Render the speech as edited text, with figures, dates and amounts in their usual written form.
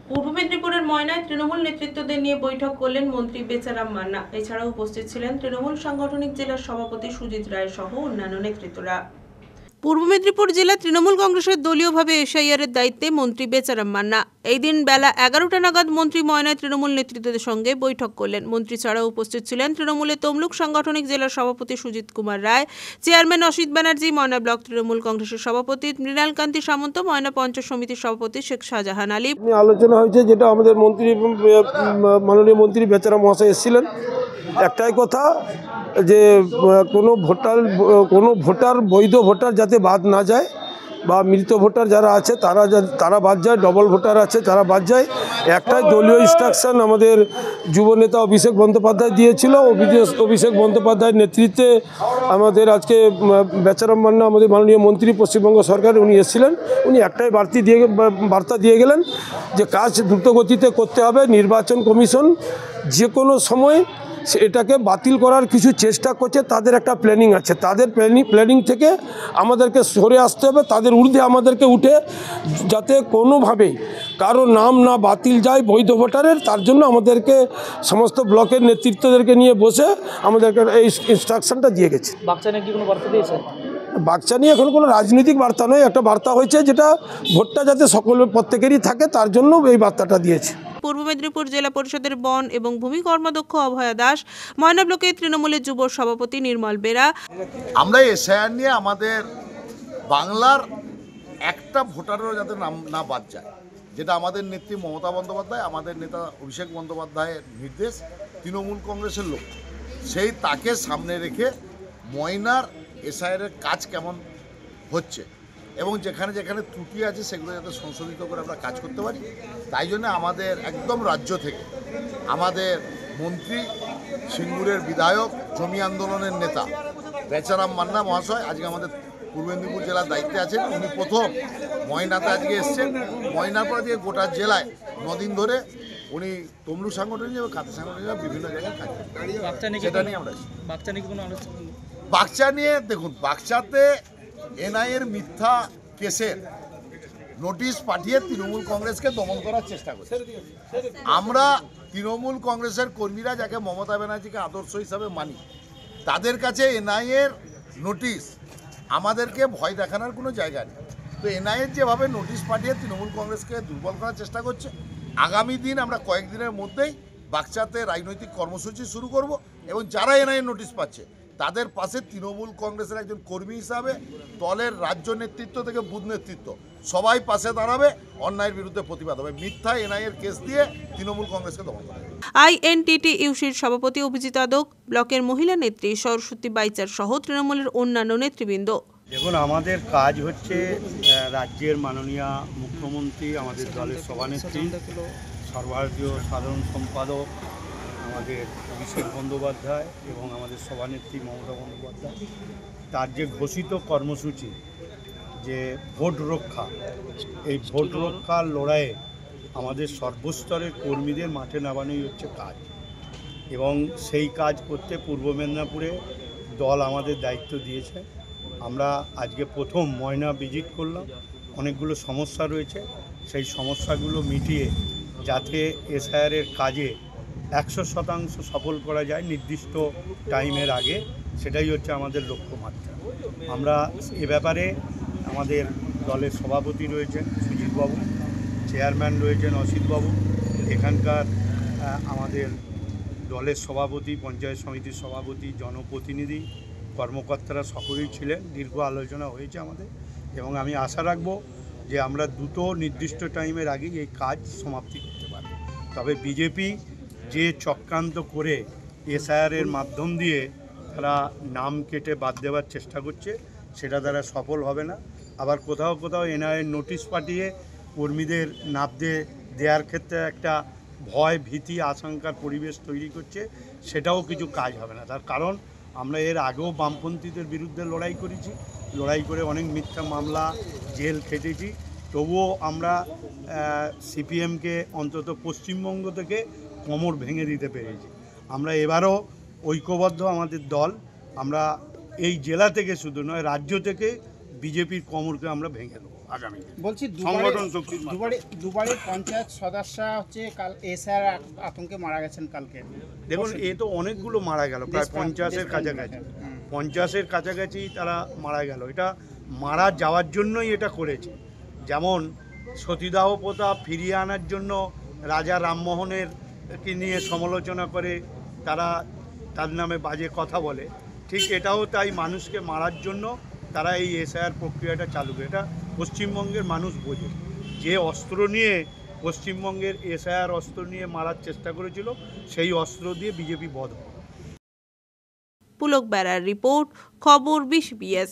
পূর্ব মেদিনীপুরের ময়নায় তৃণমূল নেতৃত্বদের নিয়ে বৈঠক করলেন মন্ত্রী বেচারাম মান্না। এছাড়াও উপস্থিত ছিলেন তৃণমূল সাংগঠনিক জেলার সভাপতি সুজিত রায় সহ অন্যান্য নেতৃত্বরা। পূর্ব মেদিনীপুর জেলা তৃণমূল কংগ্রেসের দলীয়ভাবে এসআইআরের দায়িত্বে মন্ত্রী বেচারাম মান্না এই দিন বেলা 11টা নাগাদ মন্ত্রী ময়নায় তৃণমূল নেতৃত্বদের সঙ্গে বৈঠক করলেন। মন্ত্রী ছাড়াও উপস্থিত ছিলেন তৃণমূলের তমলুক সাংগঠনিক জেলার সভাপতি সুজিত কুমার রায়, চেয়ারম্যান অসিত ব্যানার্জি, ময়না ব্লক তৃণমূল কংগ্রেসের সভাপতি মৃণাল কান্তি সামন্ত, ময়না পঞ্চায়েত সমিতির সভাপতি শেখ শাহজাহান আলী। আলোচনা হয়েছে, যেটা আমাদের মন্ত্রী মাননীয় মন্ত্রী বেচারাম মহাশয় এসেছিলেন। একটাই কথা যে কোনো ভোটার বৈধ ভোটার যাতে বাদ না যায়, বা মৃত ভোটার যারা আছে তারা বাদ যায়, ডবল ভোটার আছে তারা বাদ যায়। একটাই দলীয় ইনস্ট্রাকশন আমাদের যুব নেতা অভিষেক বন্দ্যোপাধ্যায় দিয়েছিল। অভিষেক বন্দ্যোপাধ্যায়ের নেতৃত্বে আমাদের আজকে বেচারাম মান্না আমাদের মাননীয় মন্ত্রী পশ্চিমবঙ্গ সরকার উনি এসেছিলেন। উনি একটাই বার্তা দিয়ে গেলেন যে কাজ দ্রুতগতিতে করতে হবে। নির্বাচন কমিশন যে কোনো সময় এটাকে বাতিল করার কিছু চেষ্টা করছে, তাদের একটা প্ল্যানিং আছে। তাদের প্ল্যানিং থেকে আমাদেরকে সরে আসতে হবে, তাদের ঊর্ধ্বে আমাদেরকে উঠে যাতে কোনোভাবেই কারো নাম না বাতিল যায় বৈধ ভোটারের, তার জন্য আমাদেরকে সমস্ত ব্লকের নেতৃত্বদেরকে নিয়ে বসে আমাদেরকে এই ইনস্ট্রাকশনটা দিয়ে গেছে। বাচ্চা নিয়ে কি কোনো বার্তা দিয়েছেন? বাচ্চা নিয়ে এখন কোনো রাজনৈতিক বার্তা নয়, একটা বার্তা হয়েছে যেটা ভোটটা যাতে সকলের প্রত্যেকেরই থাকে তার জন্য এই বার্তাটা দিয়েছে। পূর্ব মেদিনীপুর জেলা পরিষদের বন এবং ভূমি কর্মাধ্যক্ষ অভয়া দাস, ময়না ব্লকের তৃণমূলের যুব সভাপতি নির্মল বেরা। আমরা এসআইআর নিয়ে আমাদের বাংলার একটা ভোটারেরও যাতে নাম না বাদ যায়, যেটা আমাদের নেত্রী মমতা বন্দ্যোপাধ্যায়, আমাদের নেতা অভিষেক বন্দ্যোপাধ্যায়ের নির্দেশ, তৃণমূল কংগ্রেসের লোক, সেই তাকে সামনে রেখে ময়নার এসআইআরের কাজ কেমন হচ্ছে এবং যেখানে যেখানে ত্রুটি আছে সেগুলো যাতে সংশোধিত করে আমরা কাজ করতে পারি, তাই জন্য আমাদের একদম রাজ্য থেকে আমাদের মন্ত্রী, সিঙ্গুরের বিধায়ক, জমি আন্দোলনের নেতা বেচারাম মান্না মহাশয় আজকে আমাদের পূর্ব মেদিনীপুর জেলার দায়িত্বে আছেন। উনি প্রথম ময়নাতে আজকে এসছেন। ময়নার পর দিয়ে গোটা জেলায় 9 দিন ধরে উনি তমলুক সাংগঠনিক এবং কাঁথা সাংগঠনিক বিভিন্ন জায়গায় কাজ করেন। সেটা নিয়ে আমরা বাগচা নিয়ে দেখুন, বাগচাতে এনআইএর মিথ্যা কেসের নোটিশ পাঠিয়ে তৃণমূল কংগ্রেসকে দমন করার চেষ্টা করছে। আমরা তৃণমূল কংগ্রেসের কর্মীরা যাকে মমতা ব্যানার্জিকে আদর্শ হিসাবে মানি, তাদের কাছে এনআইএর নোটিশ আমাদেরকে ভয় দেখানোর কোনো জায়গা নেই। তো এনআইএর যেভাবে নোটিশ পাঠিয়ে তৃণমূল কংগ্রেসকে দুর্বল করার চেষ্টা করছে, আগামী দিন আমরা কয়েকদিনের মধ্যেই বাগচাতে রাজনৈতিক কর্মসূচি শুরু করব এবং যারা এনআইএর নোটিশ পাচ্ছে তাদের পাশে তৃণমূল কংগ্রেসের একজন কর্মী হিসাবে দলের রাজ্য নেতৃত্ব থেকে বুথ নেতৃত্ব সবাই পাশে দাঁড়াবে, অন্যায়ের বিরুদ্ধে প্রতিবাদ হবে। মিথ্যা এনআইএর কেস দিয়ে তৃণমূল কংগ্রেসকে দমন করা হবে। আইএনটিটিইউসির সভাপতি অভিজিৎ আদক, ব্লকের মহিলা নেত্রী সরস্বতী বাইচার সহ তৃণমূলের অন্যান্য নেতৃবৃন্দ। দেখুন, আমাদের কাজ হচ্ছে রাজ্যের মাননীয় মুখ্যমন্ত্রী, আমাদের দলের সভানেত্রী, সর্বভারতীয় সাধারণ সম্পাদক আমাদের অভিষেক বন্দ্যোপাধ্যায় এবং আমাদের সভানেত্রী মমতা বন্দ্যোপাধ্যায়, তার যে ঘোষিত কর্মসূচি যে ভোট রক্ষা, এই ভোট রক্ষার লড়াইয়ে আমাদের সর্বস্তরের কর্মীদের মাঠে নামানোই হচ্ছে কাজ। এবং সেই কাজ করতে পূর্ব মেদিনীপুরে দল আমাদের দায়িত্ব দিয়েছে। আমরা আজকে প্রথম ময়না ভিজিট করলাম। অনেকগুলো সমস্যা রয়েছে, সেই সমস্যাগুলো মিটিয়ে যাতে এসআইআরের কাজে 100% সফল করা যায় নির্দিষ্ট টাইমের আগে, সেটাই হচ্ছে আমাদের লক্ষ্যমাত্রা। আমরা এ ব্যাপারে আমাদের দলের সভাপতি রয়েছেন সুজিতবাবু, চেয়ারম্যান রয়েছেন অসিতবাবু, এখানকার আমাদের দলের সভাপতি, পঞ্চায়েত সমিতির সভাপতি, জনপ্রতিনিধি, কর্মকর্তারা সকলেই ছিলেন। দীর্ঘ আলোচনা হয়েছে আমাদের এবং আমি আশা রাখব যে আমরা দ্রুত নির্দিষ্ট টাইমের আগেই এই কাজ সমাপ্তি করতে পারি। তবে বিজেপি যে চক্রান্ত করে এসআইআরের মাধ্যম দিয়ে তারা নাম কেটে বাদ দেওয়ার চেষ্টা করছে, সেটা তারা সফল হবে না। আবার কোথাও কোথাও এনআইএর নোটিশ পাঠিয়ে কর্মীদের নাম দেওয়ার ক্ষেত্রে একটা ভয়, ভীতি, আশঙ্কার পরিবেশ তৈরি করছে, সেটাও কিছু কাজ হবে না। তার কারণ আমরা এর আগেও বামপন্থীদের বিরুদ্ধে লড়াই করেছি, লড়াই করে অনেক মিথ্যা মামলা, জেল খেটেছি, তবুও আমরা সিপিএমকে অন্তত পশ্চিমবঙ্গ থেকে কোমর ভেঙে দিতে পেরেছি। আমরা এবারও ঐক্যবদ্ধ আমাদের দল, আমরা এই জেলা থেকে শুধু নয় রাজ্য থেকে বিজেপির কোমরকে আমরা ভেঙে দেবো। আগামী দিনে। বলছি সংগঠন শক্তির মাধ্যমে। দুবারের পঞ্চায়েত সদস্য হচ্ছে কাল এসআর আতঙ্কে মারা গেছেন কালকে। দেখুন এ তো অনেকগুলো মারা গেল, প্রায় 50-এর কাছাকাছি, 50-এর কাছাকাছি তারা মারা গেল। এটা মারা যাওয়ার জন্যই এটা করেছে। যেমন সতীদাহ প্রথা ফিরিয়ে আনার জন্য রাজা রামমোহনের কে নিয়ে সমালোচনা করে তারা তার নামে বাজে কথা বলে, ঠিক এটাও তাই মানুষকে মারার জন্য তারা এই এসআইআর প্রক্রিয়াটা চালু করে। এটা পশ্চিমবঙ্গের মানুষ বোঝে। যে অস্ত্র নিয়ে পশ্চিমবঙ্গের এসআইআর অস্ত্র নিয়ে মারার চেষ্টা করেছিল, সেই অস্ত্র দিয়ে বিজেপি বধ। পুলক বেড়ার রিপোর্ট, খবর 20 BS।